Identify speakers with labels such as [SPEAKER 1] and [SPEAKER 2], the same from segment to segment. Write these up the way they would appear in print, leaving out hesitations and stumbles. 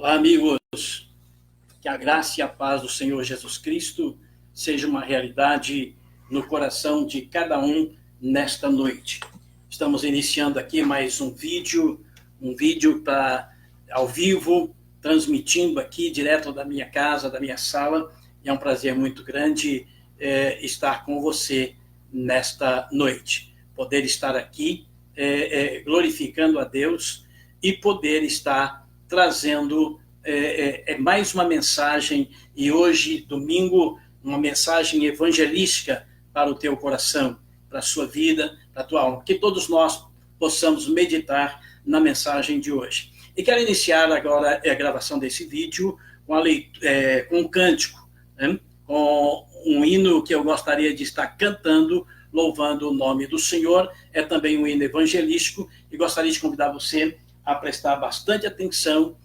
[SPEAKER 1] Olá, amigos. Que a graça e a paz do Senhor Jesus Cristo seja uma realidade no coração de cada um nesta noite. Estamos iniciando aqui mais um vídeo ao vivo, transmitindo aqui direto da minha casa, da minha sala. E é um prazer muito grande estar com você nesta noite. Poder estar aqui glorificando a Deus e poder estar trazendo mais uma mensagem, e hoje, domingo, uma mensagem evangelística para o teu coração, para a sua vida, para a tua alma. Que todos nós possamos meditar na mensagem de hoje. E quero iniciar agora a gravação desse vídeo com um cântico, né? Com um hino que eu gostaria de estar cantando, louvando o nome do Senhor. É também um hino evangelístico e gostaria de convidar você a prestar bastante atenção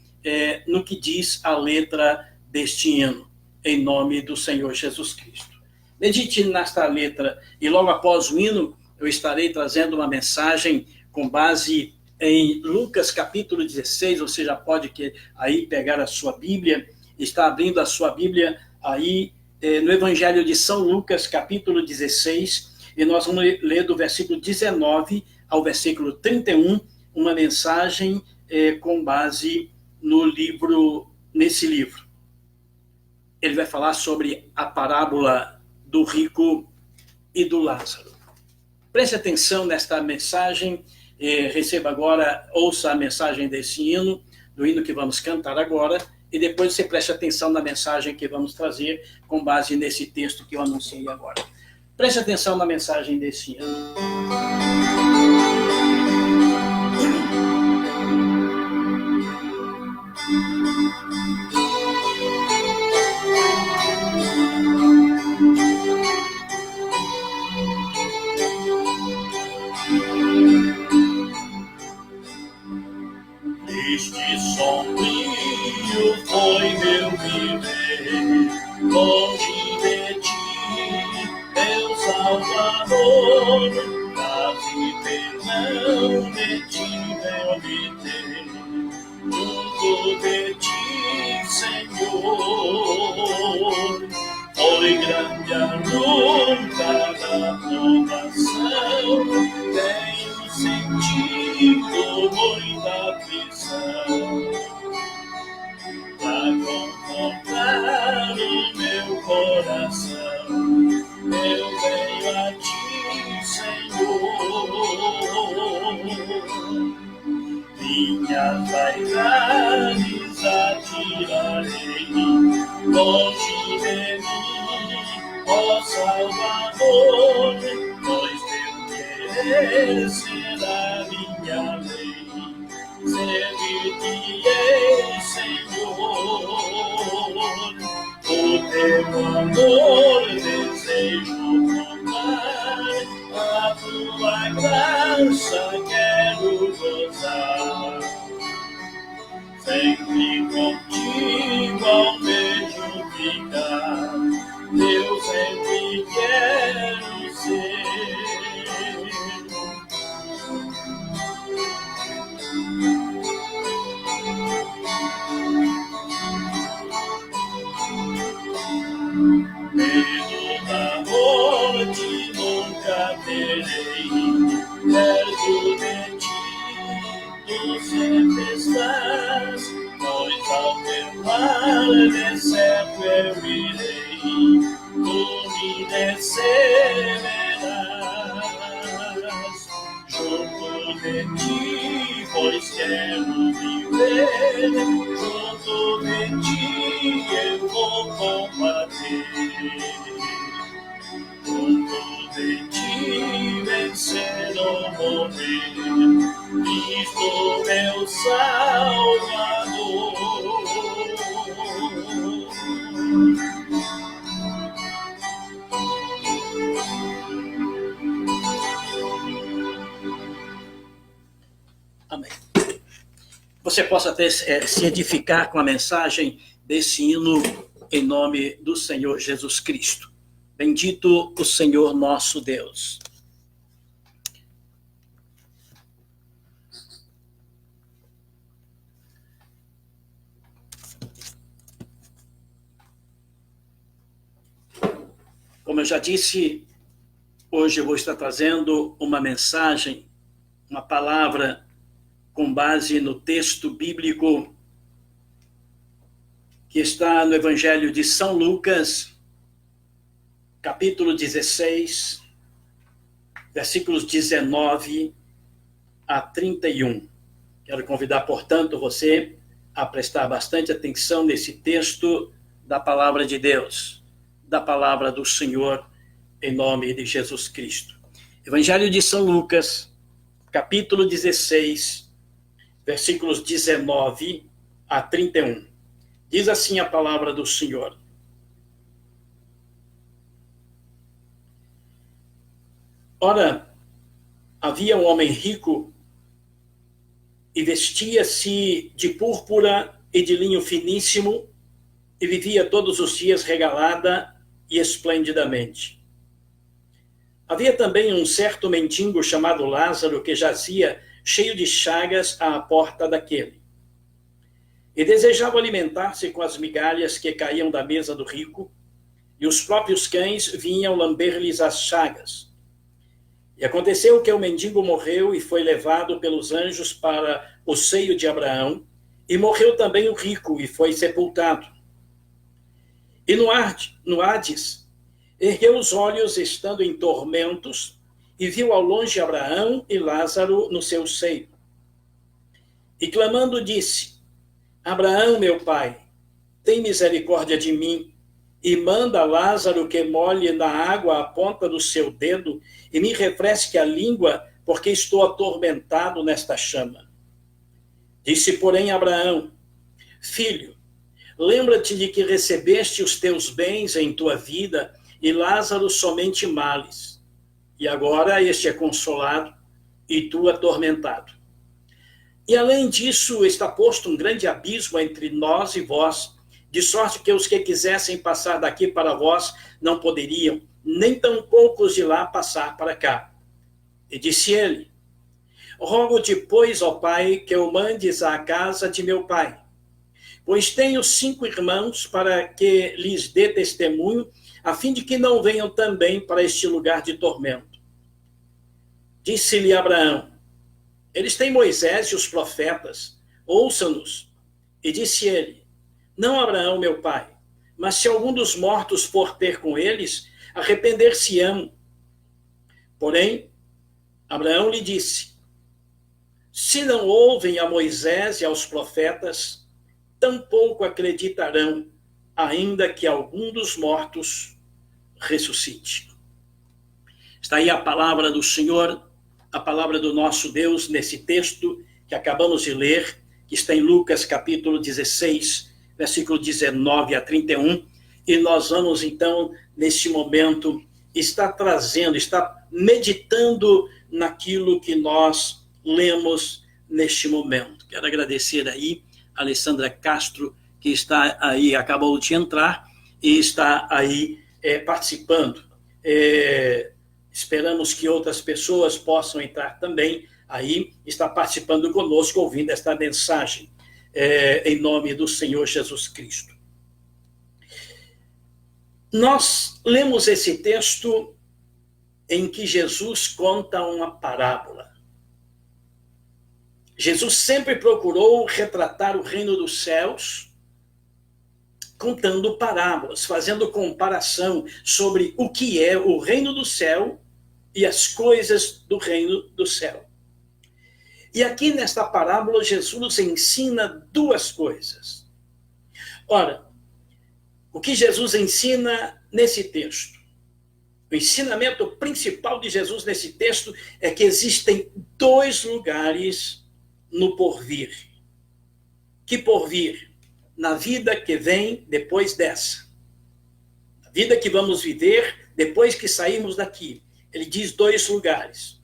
[SPEAKER 1] no que diz a letra deste hino, em nome do Senhor Jesus Cristo. Medite nesta letra e logo após o hino eu estarei trazendo uma mensagem com base em Lucas capítulo 16, você já pode aí pegar a sua Bíblia, está abrindo a sua Bíblia aí no Evangelho de São Lucas capítulo 16, e nós vamos ler do versículo 19 ao versículo 31, uma mensagem com base nesse livro. Ele vai falar sobre a parábola do rico e do Lázaro. Preste atenção nesta mensagem, receba agora, ouça a mensagem desse hino, do hino que vamos cantar agora, e depois você preste atenção na mensagem que vamos trazer com base nesse texto que eu anunciei agora. Preste atenção na mensagem desse hino.
[SPEAKER 2] Este sombrio foi meu viver, longe de ti, meu Salvador, quase perdão de ti me obter, junto de ti, Senhor. Foi grande a luta da provação, tenho sentido muita aflição. Pra confortar o meu coração, eu venho a ti, Senhor. Minhas vaidades atirarei longe de mim, ó Salvador, pois teu querer será minha lei. Servir-te-ei, Senhor, o teu amor desejo provar, a tua graça quero gozar. Sempre contigo almejo ficar, eu sempre quero ser. Medo da morte nunca terei, perto de ti tu sempre estás, pois ao teu mar de certo eu irei, tu me receberás. Junto de ti, pois quero viver, junto de ti eu vou combater. Junto de ti vencer ou morrer, Cristo meu Salvador.
[SPEAKER 1] Amém. Você possa se edificar com a mensagem desse hino em nome do Senhor Jesus Cristo. Bendito o Senhor nosso Deus. já disse, hoje eu vou estar trazendo uma mensagem, uma palavra com base no texto bíblico que está no Evangelho de São Lucas, capítulo 16, versículos 19 a 31. Quero convidar, portanto, você a prestar bastante atenção nesse texto da palavra de Deus, da palavra do Senhor, em nome de Jesus Cristo. Evangelho de São Lucas, capítulo 16, versículos 19 a 31. Diz assim a palavra do Senhor. Ora, havia um homem rico e vestia-se de púrpura e de linho finíssimo e vivia todos os dias regalada e esplendidamente. Havia também um certo mendigo chamado Lázaro que jazia cheio de chagas à porta daquele e desejava alimentar-se com as migalhas que caíam da mesa do rico, e os próprios cães vinham lamber-lhes as chagas. E aconteceu que o mendigo morreu e foi levado pelos anjos para o seio de Abraão, e morreu também o rico e foi sepultado. E no Hades, ergueu os olhos estando em tormentos, e viu ao longe Abraão e Lázaro no seu seio. E clamando disse: Abraão, meu pai, tem misericórdia de mim, e manda Lázaro que molhe na água a ponta do seu dedo e me refresque a língua, porque estou atormentado nesta chama. Disse, porém, Abraão: Filho, lembra-te de que recebeste os teus bens em tua vida e Lázaro somente males. E agora este é consolado e tu atormentado. E além disso está posto um grande abismo entre nós e vós, de sorte que os que quisessem passar daqui para vós não poderiam, nem tampouco os de lá passar para cá. E disse ele: Rogo-te, pois, ó Pai, que o mandes à casa de meu pai, pois tenho 5 irmãos, para que lhes dê testemunho, a fim de que não venham também para este lugar de tormento. Disse-lhe Abraão: Eles têm Moisés e os profetas, ouçam-nos. E disse ele: Não, Abraão, meu pai, mas se algum dos mortos for ter com eles, arrepender-se-ão. Porém, Abraão lhe disse: Se não ouvem a Moisés e aos profetas, tampouco acreditarão, ainda que algum dos mortos ressuscite. Está aí a palavra do Senhor, a palavra do nosso Deus nesse texto que acabamos de ler, que está em Lucas capítulo 16, versículo 19 a 31, e nós vamos então, neste momento, estar trazendo, estar meditando naquilo que nós lemos neste momento. Quero agradecer aí a Alessandra Castro, que está aí, acabou de entrar e está aí participando. Esperamos que outras pessoas possam entrar também aí, está participando conosco, ouvindo esta mensagem, em nome do Senhor Jesus Cristo. Nós lemos esse texto em que Jesus conta uma parábola. Jesus sempre procurou retratar o reino dos céus contando parábolas, fazendo comparação sobre o que é o reino do céu e as coisas do reino do céu. E aqui nesta parábola, Jesus ensina 2 coisas. Ora, o que Jesus ensina nesse texto? O ensinamento principal de Jesus nesse texto é que existem 2 lugares no porvir. Que porvir? Na vida que vem depois dessa. A vida que vamos viver depois que sairmos daqui. Ele diz 2 lugares.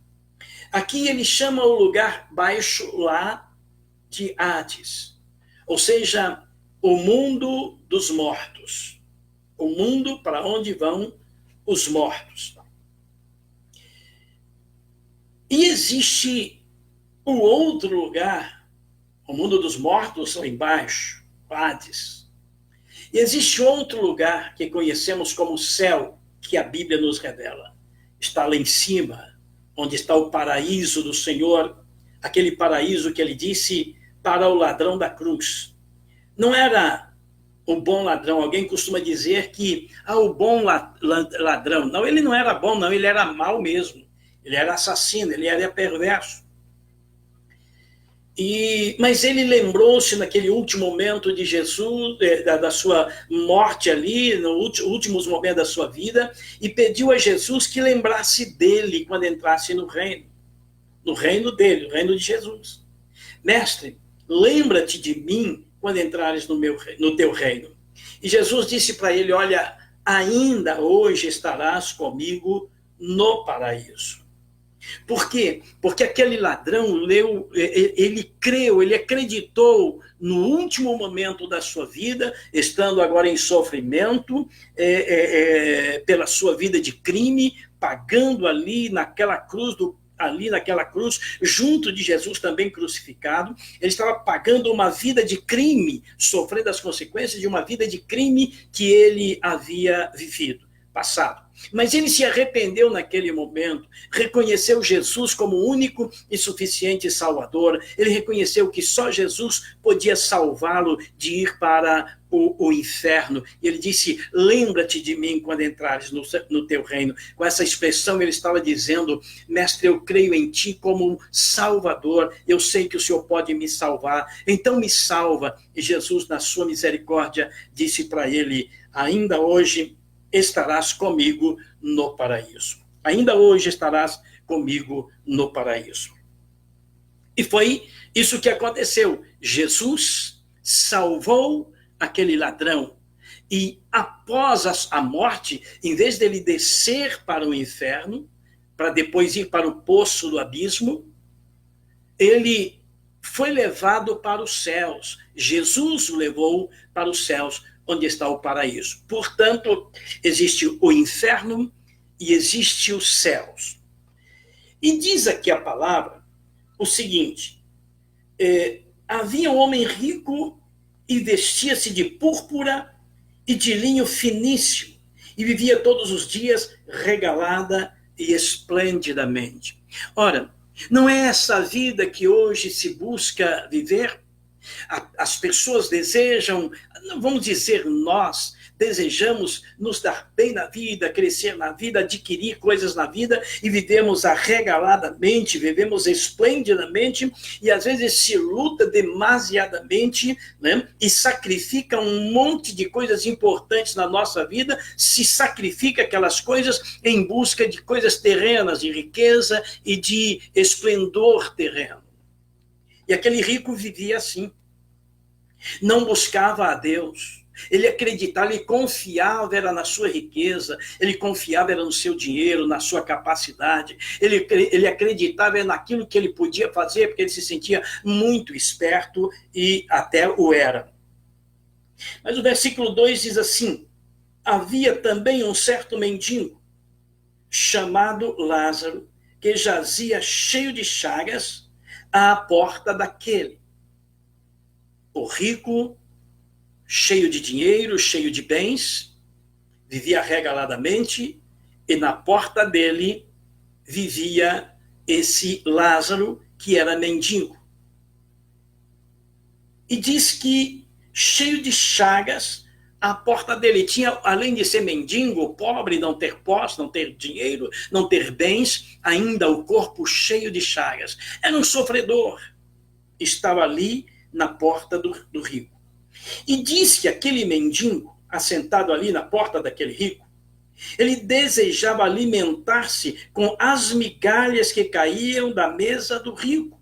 [SPEAKER 1] Aqui ele chama o lugar baixo lá de Hades. Ou seja, o mundo dos mortos. O mundo para onde vão os mortos. E existe o outro lugar, o mundo dos mortos lá embaixo, Hades. E existe outro lugar que conhecemos como céu, que a Bíblia nos revela. Está lá em cima, onde está o paraíso do Senhor, aquele paraíso que ele disse para o ladrão da cruz. Não era o bom ladrão. Alguém costuma dizer que o bom ladrão. Não, ele não era bom, não, ele era mau mesmo. Ele era assassino, ele era perverso. Mas ele lembrou-se naquele último momento de Jesus, da sua morte ali, nos últimos momentos da sua vida, e pediu a Jesus que lembrasse dele quando entrasse no reino dele, no reino de Jesus. Mestre, lembra-te de mim quando entrares no teu reino. E Jesus disse para ele, olha, ainda hoje estarás comigo no paraíso. Por quê? Porque aquele ladrão ele creu, ele acreditou no último momento da sua vida, estando agora em sofrimento, pela sua vida de crime, pagando ali naquela cruz junto de Jesus também crucificado. Ele estava pagando uma vida de crime, sofrendo as consequências de uma vida de crime que ele havia vivido, passado. Mas ele se arrependeu naquele momento, reconheceu Jesus como o único e suficiente Salvador. Ele reconheceu que só Jesus podia salvá-lo de ir para o inferno. E ele disse, lembra-te de mim quando entrares no teu reino. Com essa expressão ele estava dizendo, mestre, eu creio em ti como Salvador, eu sei que o Senhor pode me salvar, então me salva. E Jesus, na sua misericórdia, disse para ele, ainda hoje estarás comigo no paraíso. Ainda hoje estarás comigo no paraíso. E foi isso que aconteceu. Jesus salvou aquele ladrão. E após a morte, em vez dele descer para o inferno, para depois ir para o poço do abismo, ele foi levado para os céus. Jesus o levou para os céus, onde está o paraíso. Portanto, existe o inferno e existe os céus. E diz aqui a palavra o seguinte, havia um homem rico e vestia-se de púrpura e de linho finíssimo, e vivia todos os dias regalada e esplendidamente. Ora, não é essa vida que hoje se busca viver? As pessoas desejam, vamos dizer nós, desejamos nos dar bem na vida, crescer na vida, adquirir coisas na vida e vivemos arregaladamente, vivemos esplendidamente e às vezes se luta demasiadamente, né? E sacrifica um monte de coisas importantes na nossa vida, se sacrifica aquelas coisas em busca de coisas terrenas, de riqueza e de esplendor terreno. E aquele rico vivia assim. Não buscava a Deus. Ele acreditava, ele confiava era na sua riqueza, ele confiava era no seu dinheiro, na sua capacidade. Ele acreditava era naquilo que ele podia fazer, porque ele se sentia muito esperto e até o era. Mas o versículo 2 diz assim, havia também um certo mendigo, chamado Lázaro, que jazia cheio de chagas, à porta daquele. O rico, cheio de dinheiro, cheio de bens, vivia regaladamente, e na porta dele vivia esse Lázaro, que era mendigo. E diz que, cheio de chagas, a porta dele tinha, além de ser mendigo, pobre, não ter posse, não ter dinheiro, não ter bens, ainda o corpo cheio de chagas. Era um sofredor. Estava ali na porta do rico. E diz que aquele mendigo, assentado ali na porta daquele rico, ele desejava alimentar-se com as migalhas que caíam da mesa do rico.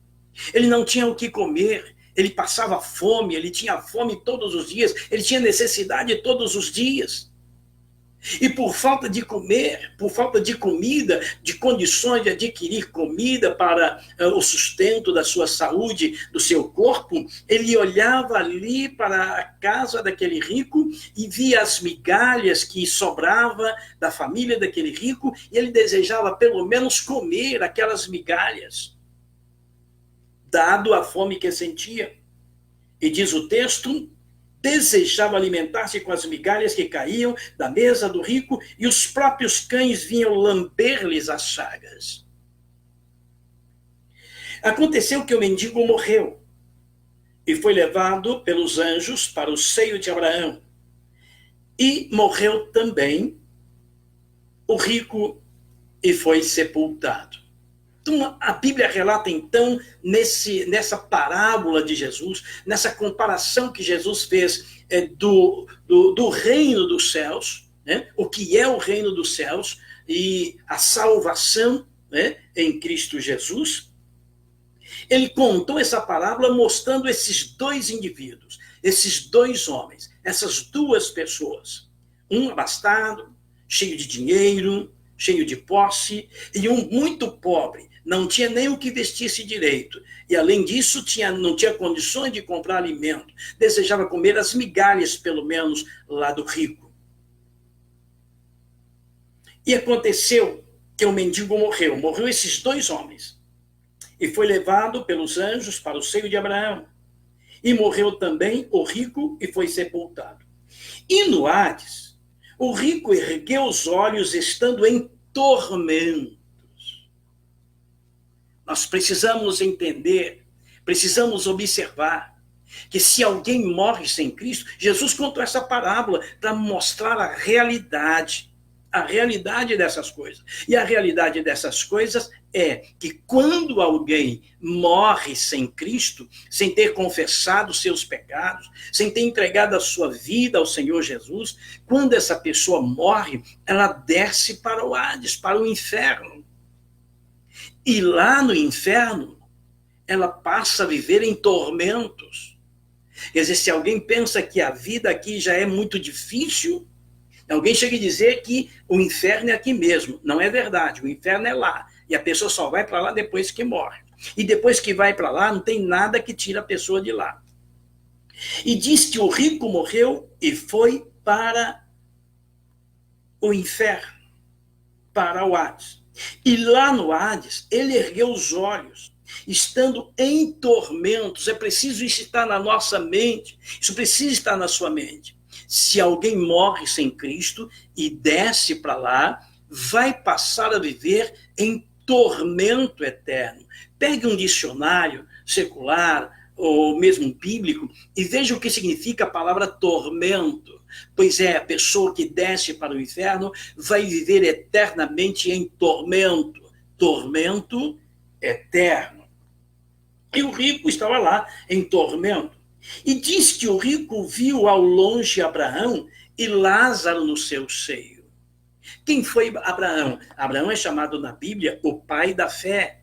[SPEAKER 1] Ele não tinha o que comer, ele passava fome, ele tinha fome todos os dias, ele tinha necessidade todos os dias. E por falta de comer, por falta de comida, de condições de adquirir comida para o sustento da sua saúde, do seu corpo, ele olhava ali para a casa daquele rico e via as migalhas que sobrava da família daquele rico e ele desejava pelo menos comer aquelas migalhas, dado a fome que sentia. E diz o texto desejava alimentar-se com as migalhas que caíam da mesa do rico, e os próprios cães vinham lamber-lhes as chagas. Aconteceu que o mendigo morreu e foi levado pelos anjos para o seio de Abraão. E morreu também o rico e foi sepultado. Então, a Bíblia relata, então, nessa parábola de Jesus, nessa comparação que Jesus fez do reino dos céus, né? O que é o reino dos céus e a salvação, né, em Cristo Jesus. Ele contou essa parábola mostrando esses dois indivíduos, esses dois homens, essas duas pessoas. Um abastado, cheio de dinheiro, cheio de posse, e um muito pobre, não tinha nem o que vestir-se direito. E, além disso, não tinha condições de comprar alimento. Desejava comer as migalhas, pelo menos, lá do rico. E aconteceu que o mendigo morreu. Morreu esses dois homens. E foi levado pelos anjos para o seio de Abraão. E morreu também o rico e foi sepultado. E no Hades, o rico ergueu os olhos estando em tormentos. Nós precisamos entender, precisamos observar que se alguém morre sem Cristo, Jesus contou essa parábola para mostrar a realidade dessas coisas. E a realidade dessas coisas é que quando alguém morre sem Cristo, sem ter confessado seus pecados, sem ter entregado a sua vida ao Senhor Jesus, quando essa pessoa morre, ela desce para o Hades, para o inferno. E lá no inferno, ela passa a viver em tormentos. Quer dizer, se alguém pensa que a vida aqui já é muito difícil, alguém chega a dizer que o inferno é aqui mesmo. Não é verdade, o inferno é lá. E a pessoa só vai para lá depois que morre. E depois que vai para lá, não tem nada que tire a pessoa de lá. E diz que o rico morreu e foi para o inferno, para o Hades. E lá no Hades, ele ergueu os olhos, estando em tormentos. É preciso isso estar na nossa mente, isso precisa estar na sua mente. Se alguém morre sem Cristo e desce para lá, vai passar a viver em tormento eterno. Pegue um dicionário secular ou mesmo bíblico e veja o que significa a palavra tormento. Pois é, a pessoa que desce para o inferno vai viver eternamente em tormento. Tormento eterno. E o rico estava lá em tormento. E diz que o rico viu ao longe Abraão e Lázaro no seu seio. Quem foi Abraão? Abraão é chamado na Bíblia o pai da fé,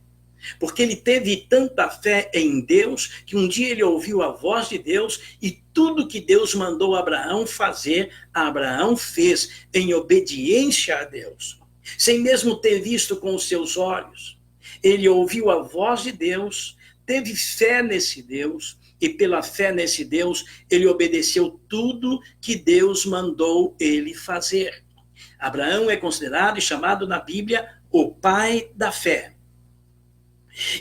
[SPEAKER 1] porque ele teve tanta fé em Deus que um dia ele ouviu a voz de Deus e tudo que Deus mandou Abraão fazer, Abraão fez em obediência a Deus, sem mesmo ter visto com os seus olhos. Ele ouviu a voz de Deus, teve fé nesse Deus, e pela fé nesse Deus, ele obedeceu tudo que Deus mandou ele fazer. Abraão é considerado e chamado na Bíblia o pai da fé.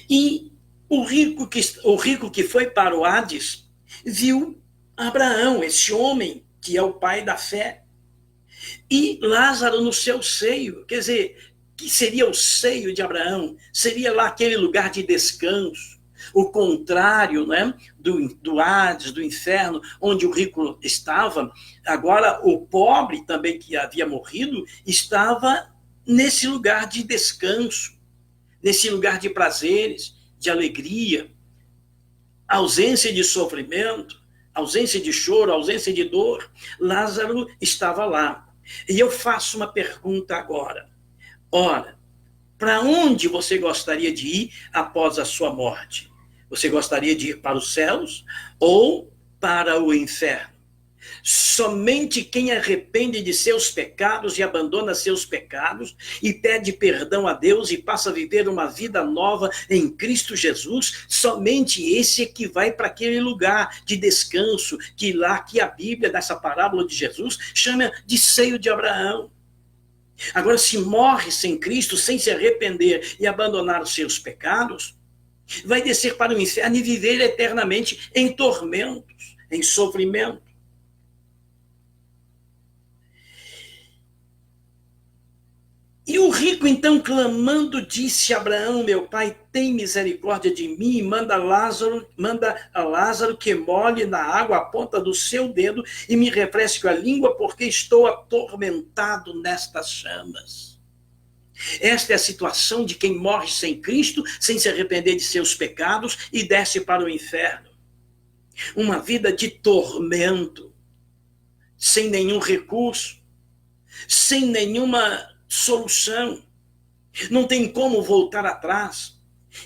[SPEAKER 1] E o rico que foi para o Hades viu Abraão, esse homem que é o pai da fé, e Lázaro no seu seio. Quer dizer, que seria o seio de Abraão? Seria lá aquele lugar de descanso. O contrário, né, do Hades, do inferno, onde o rico estava. Agora, o pobre também que havia morrido estava nesse lugar de descanso, nesse lugar de prazeres, de alegria, ausência de sofrimento, ausência de choro, ausência de dor. Lázaro estava lá. E eu faço uma pergunta agora. Ora, para onde você gostaria de ir após a sua morte? Você gostaria de ir para os céus ou para o inferno? Somente quem arrepende de seus pecados e abandona seus pecados e pede perdão a Deus e passa a viver uma vida nova em Cristo Jesus, somente esse é que vai para aquele lugar de descanso que a Bíblia, nessa parábola de Jesus, chama de seio de Abraão. Agora, se morre sem Cristo, sem se arrepender e abandonar os seus pecados, vai descer para o inferno e viver eternamente em tormentos, em sofrimento. E o rico, então, clamando, disse a Abraão: meu pai, tem misericórdia de mim, manda a Lázaro que molhe na água a ponta do seu dedo e me refresque a língua, porque estou atormentado nestas chamas. Esta é a situação de quem morre sem Cristo, sem se arrepender de seus pecados e desce para o inferno. Uma vida de tormento, sem nenhum recurso, sem nenhuma solução. Não tem como voltar atrás.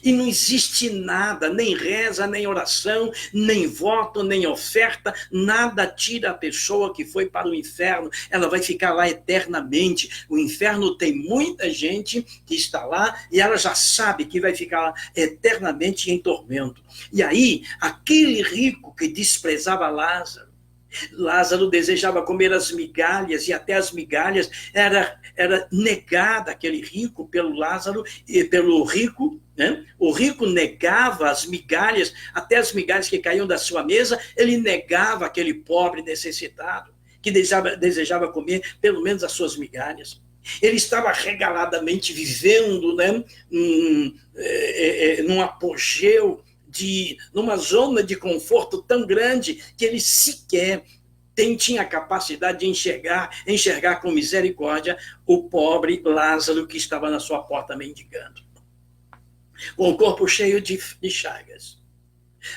[SPEAKER 1] E não existe nada, nem reza, nem oração, nem voto, nem oferta, nada tira a pessoa que foi para o inferno. Ela vai ficar lá eternamente. O inferno tem muita gente que está lá e ela já sabe que vai ficar lá eternamente em tormento. E aí, aquele rico que desprezava Lázaro desejava comer as migalhas, e até as migalhas era negada aquele rico pelo Lázaro e pelo rico, né? O rico negava as migalhas, até as migalhas que caíam da sua mesa, ele negava aquele pobre necessitado, que desejava comer pelo menos as suas migalhas. Ele estava regaladamente vivendo, né? Num apogeu, numa zona de conforto tão grande que ele sequer tinha a capacidade de enxergar com misericórdia o pobre Lázaro que estava na sua porta mendigando, com o corpo cheio de chagas.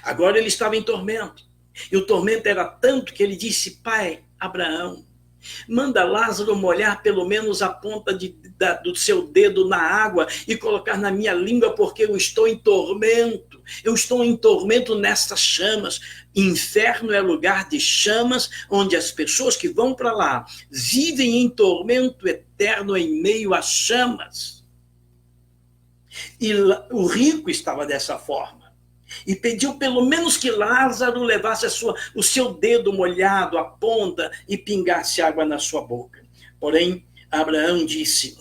[SPEAKER 1] Agora ele estava em tormento, e o tormento era tanto que ele disse: pai Abraão, manda Lázaro molhar pelo menos a ponta do seu dedo na água e colocar na minha língua, porque eu estou em tormento. Eu estou em tormento nessas chamas. Inferno é lugar de chamas, onde as pessoas que vão para lá vivem em tormento eterno em meio às chamas. E o rico estava dessa forma. E pediu pelo menos que Lázaro levasse o seu dedo molhado, a ponta, e pingasse água na sua boca. Porém, Abraão disse: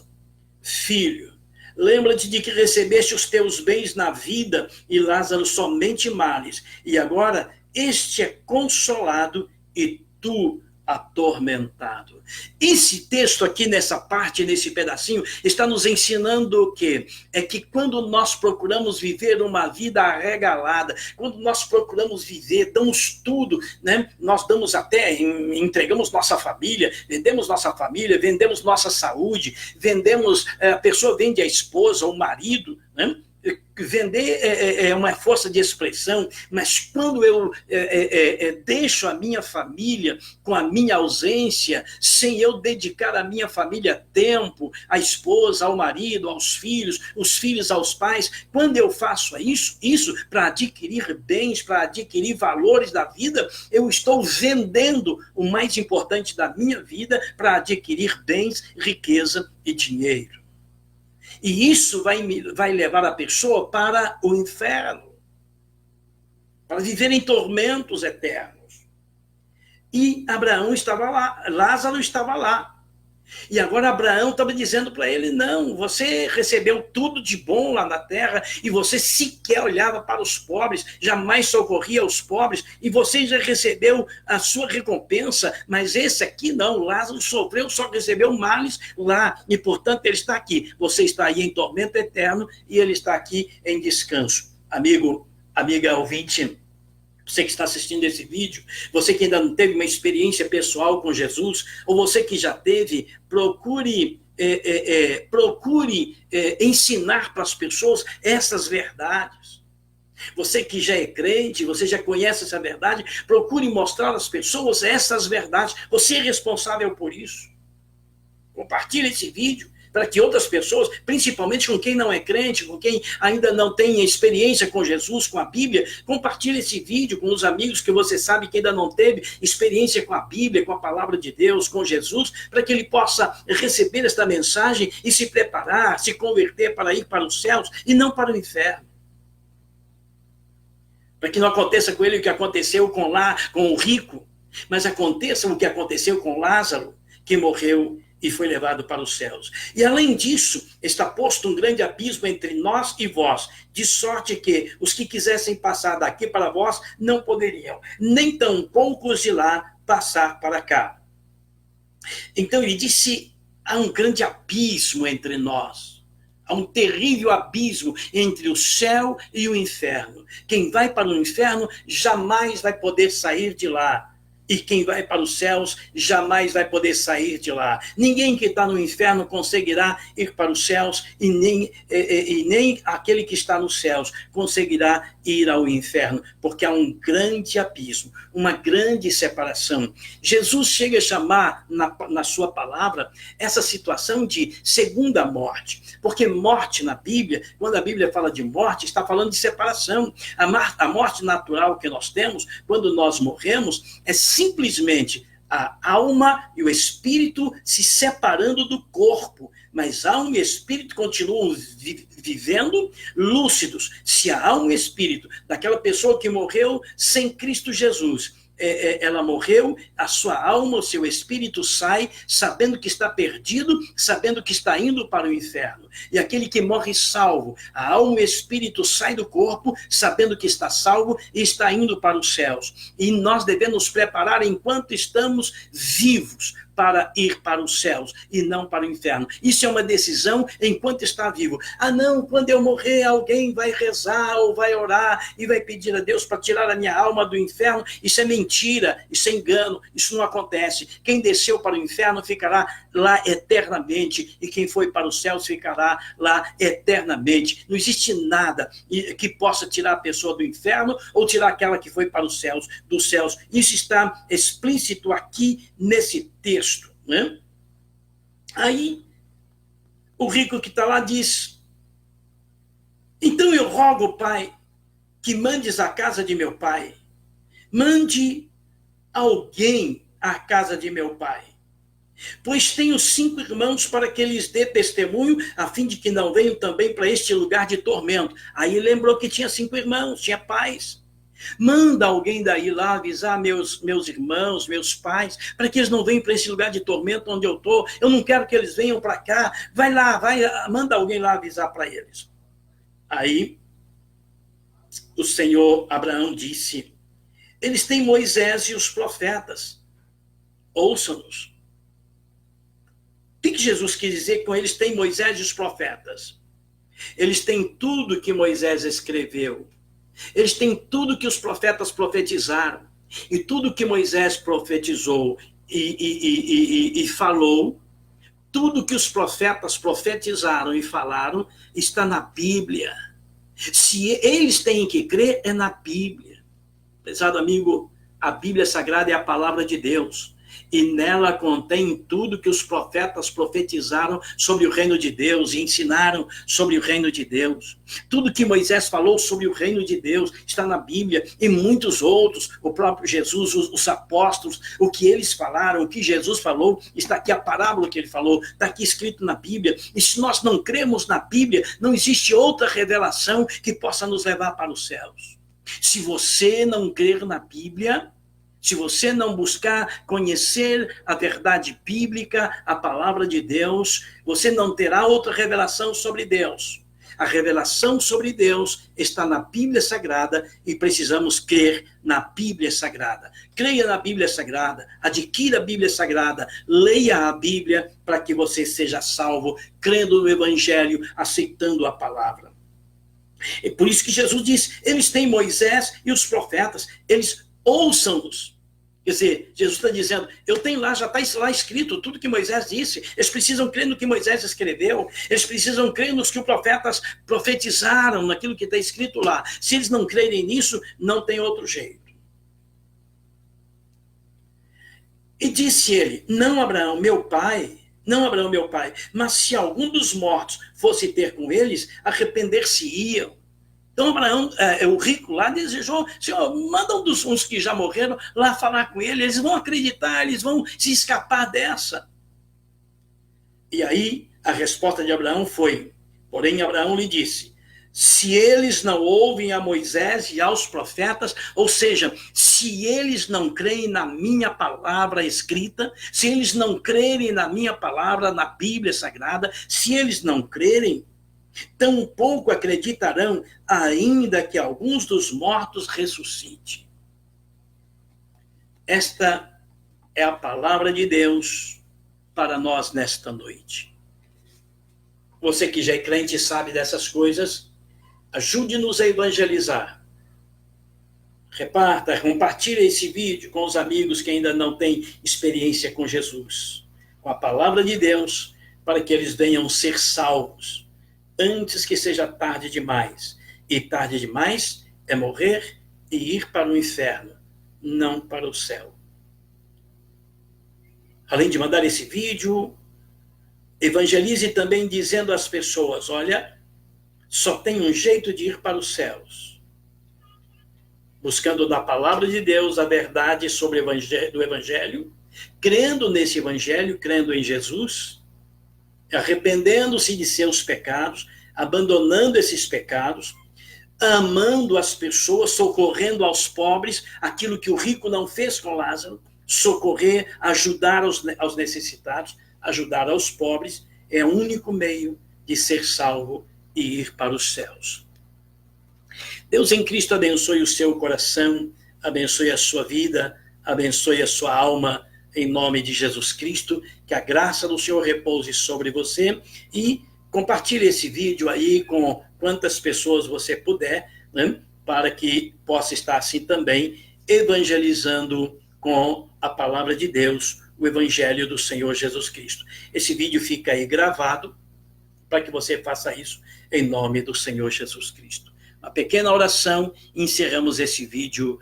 [SPEAKER 1] filho, lembra-te de que recebeste os teus bens na vida e Lázaro somente males. E agora este é consolado e tu atormentado. Esse texto aqui, nessa parte, nesse pedacinho, está nos ensinando o quê? É que quando nós procuramos viver uma vida arregalada, quando nós procuramos viver, damos tudo, né? Nós damos até, entregamos nossa família, vendemos nossa saúde, a pessoa vende a esposa, o marido, né? Vender é uma força de expressão, mas quando eu deixo a minha família com a minha ausência, sem eu dedicar à minha família tempo, à esposa, ao marido, aos filhos, os filhos aos pais, quando eu faço isso para adquirir bens, para adquirir valores da vida, eu estou vendendo o mais importante da minha vida para adquirir bens, riqueza e dinheiro. E isso vai levar a pessoa para o inferno, para viver em tormentos eternos. E Abraão estava lá, Lázaro estava lá. E agora Abraão estava dizendo para ele: não, você recebeu tudo de bom lá na terra e você sequer olhava para os pobres, jamais socorria aos pobres, e você já recebeu a sua recompensa, mas esse aqui não, Lázaro sofreu, só recebeu males lá, e portanto ele está aqui. Você está aí em tormento eterno e ele está aqui em descanso. Amigo, amiga ouvinte, você que está assistindo esse vídeo, você que ainda não teve uma experiência pessoal com Jesus, ou você que já teve, procure ensinar para as pessoas essas verdades. Você que já é crente, você já conhece essa verdade, procure mostrar às pessoas essas verdades. Você é responsável por isso. Compartilhe esse vídeo para que outras pessoas, principalmente com quem não é crente, com quem ainda não tem experiência com Jesus, com a Bíblia, compartilhe esse vídeo com os amigos que você sabe que ainda não teve experiência com a Bíblia, com a palavra de Deus, com Jesus, para que ele possa receber esta mensagem e se preparar, se converter para ir para os céus e não para o inferno. Para que não aconteça com ele o que aconteceu com o rico, mas aconteça o que aconteceu com Lázaro, que morreu e foi levado para os céus. E além disso, está posto um grande abismo entre nós e vós, de sorte que os que quisessem passar daqui para vós não poderiam, nem tampouco os de lá passar para cá. Então ele disse há um grande abismo entre nós. Há um terrível abismo entre o céu e o inferno. Quem vai para o inferno jamais vai poder sair de lá. E quem vai para os céus jamais vai poder sair de lá. Ninguém que está no inferno conseguirá ir para os céus e nem aquele que está nos céus conseguirá ir ao inferno, porque há um grande abismo, uma grande separação. Jesus chega a chamar na sua palavra essa situação de segunda morte, porque morte na Bíblia, quando a Bíblia fala de morte, está falando de separação. A morte natural que nós temos, quando nós morremos, é simplesmente a alma e o espírito se separando do corpo, mas alma e espírito continuam vivendo lúcidos. Se a alma e espírito daquela pessoa que morreu sem Cristo Jesus, ela morreu, a sua alma, o seu espírito sai, sabendo que está perdido, sabendo que está indo para o inferno. E aquele que morre salvo, a alma e o espírito sai do corpo, sabendo que está salvo e está indo para os céus. E nós devemos nos preparar enquanto estamos vivos, para ir para os céus e não para o inferno. Isso é uma decisão enquanto está vivo. Ah, não, quando eu morrer, alguém vai rezar ou vai orar e vai pedir a Deus para tirar a minha alma do inferno. Isso é mentira, isso é engano, isso não acontece. Quem desceu para o inferno ficará lá eternamente e quem foi para os céus ficará lá eternamente. Não existe nada que possa tirar a pessoa do inferno ou tirar aquela que foi para os céus, dos céus. Isso está explícito aqui nesse texto, né? Aí, o rico que está lá diz: então eu rogo, Pai, que mandes à casa de meu pai. Mande alguém à casa de meu pai. Pois tenho 5 irmãos para que lhes dê testemunho, a fim de que não venham também para este lugar de tormento. Aí lembrou que tinha 5 irmãos, tinha pais. Manda alguém daí lá avisar meus irmãos, meus pais, para que eles não venham para esse lugar de tormento onde eu estou. Eu não quero que eles venham para cá. Vai lá, manda alguém lá avisar para eles. Aí o Senhor Abraão disse: eles têm Moisés e os profetas. Ouçam-nos. O que Jesus quis dizer com eles têm Moisés e os profetas? Eles têm tudo que Moisés escreveu. Eles têm tudo que os profetas profetizaram. E tudo que Moisés profetizou e falou, tudo que os profetas profetizaram e falaram, está na Bíblia. Se eles têm que crer, é na Bíblia. Prezado amigo, a Bíblia Sagrada é a palavra de Deus. E nela contém tudo que os profetas profetizaram sobre o reino de Deus e ensinaram sobre o reino de Deus. Tudo que Moisés falou sobre o reino de Deus está na Bíblia e muitos outros, o próprio Jesus, os apóstolos, o que eles falaram, o que Jesus falou, está aqui a parábola que ele falou, está aqui escrito na Bíblia. E se nós não cremos na Bíblia, não existe outra revelação que possa nos levar para os céus. Se você não crer na Bíblia, se você não buscar conhecer a verdade bíblica, a palavra de Deus, você não terá outra revelação sobre Deus. A revelação sobre Deus está na Bíblia Sagrada e precisamos crer na Bíblia Sagrada. Creia na Bíblia Sagrada, adquira a Bíblia Sagrada, leia a Bíblia para que você seja salvo, crendo no Evangelho, aceitando a palavra. É por isso que Jesus diz, eles têm Moisés e os profetas, eles ouçam-nos. Quer dizer, Jesus está dizendo, eu tenho lá, já está lá escrito tudo que Moisés disse. Eles precisam crer no que Moisés escreveu. Eles precisam crer nos que os profetas profetizaram, naquilo que está escrito lá. Se eles não crerem nisso, não tem outro jeito. E disse ele, não Abraão, meu pai, mas se algum dos mortos fosse ter com eles, arrepender-se-iam. Então, Abraão, o rico lá, desejou, Senhor, manda uns que já morreram lá falar com ele, eles vão acreditar, eles vão se escapar dessa. E aí, a resposta de Abraão foi, porém, Abraão lhe disse, se eles não ouvem a Moisés e aos profetas, ou seja, se eles não creem na minha palavra escrita, se eles não crerem na minha palavra, na Bíblia Sagrada, se eles não crerem, tampouco acreditarão, ainda que alguns dos mortos ressuscite. Esta é a palavra de Deus para nós nesta noite. Você que já é crente e sabe dessas coisas, ajude-nos a evangelizar. Reparta, compartilhe esse vídeo com os amigos que ainda não têm experiência com Jesus, com a palavra de Deus, para que eles venham ser salvos, antes que seja tarde demais. E tarde demais é morrer e ir para o inferno, não para o céu. Além de mandar esse vídeo, evangelize também dizendo às pessoas, olha, só tem um jeito de ir para os céus. Buscando na palavra de Deus a verdade sobre do Evangelho, crendo nesse Evangelho, crendo em Jesus, arrependendo-se de seus pecados, abandonando esses pecados, amando as pessoas, socorrendo aos pobres, aquilo que o rico não fez com Lázaro, socorrer, ajudar aos necessitados, ajudar aos pobres, é o único meio de ser salvo e ir para os céus. Deus em Cristo abençoe o seu coração, abençoe a sua vida, abençoe a sua alma, em nome de Jesus Cristo, que a graça do Senhor repouse sobre você e compartilhe esse vídeo aí com quantas pessoas você puder, né, para que possa estar assim também evangelizando com a palavra de Deus, o Evangelho do Senhor Jesus Cristo. Esse vídeo fica aí gravado para que você faça isso em nome do Senhor Jesus Cristo. Uma pequena oração, encerramos esse vídeo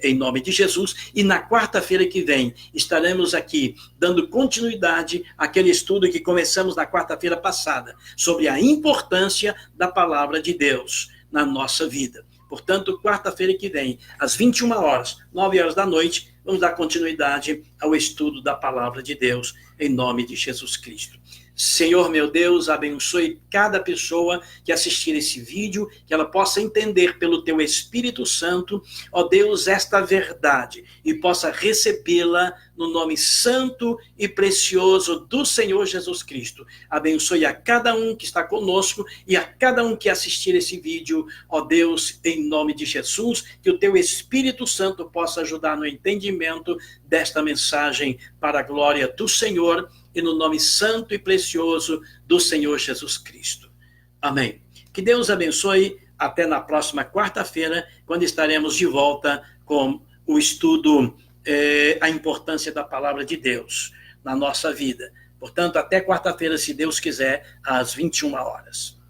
[SPEAKER 1] em nome de Jesus, e na quarta-feira que vem estaremos aqui dando continuidade àquele estudo que começamos na quarta-feira passada, sobre a importância da palavra de Deus na nossa vida. Portanto, quarta-feira que vem, às 21 horas, 9 horas da noite, vamos dar continuidade ao estudo da palavra de Deus, em nome de Jesus Cristo. Senhor, meu Deus, abençoe cada pessoa que assistir esse vídeo, que ela possa entender pelo Teu Espírito Santo, ó Deus, esta verdade, e possa recebê-la no nome santo e precioso do Senhor Jesus Cristo. Abençoe a cada um que está conosco e a cada um que assistir esse vídeo, ó Deus, em nome de Jesus, que o Teu Espírito Santo possa ajudar no entendimento desta mensagem para a glória do Senhor, e no nome santo e precioso do Senhor Jesus Cristo. Amém. Que Deus abençoe. Até na próxima quarta-feira, quando estaremos de volta com o estudo, a importância da palavra de Deus na nossa vida. Portanto, até quarta-feira, se Deus quiser, às 21 horas.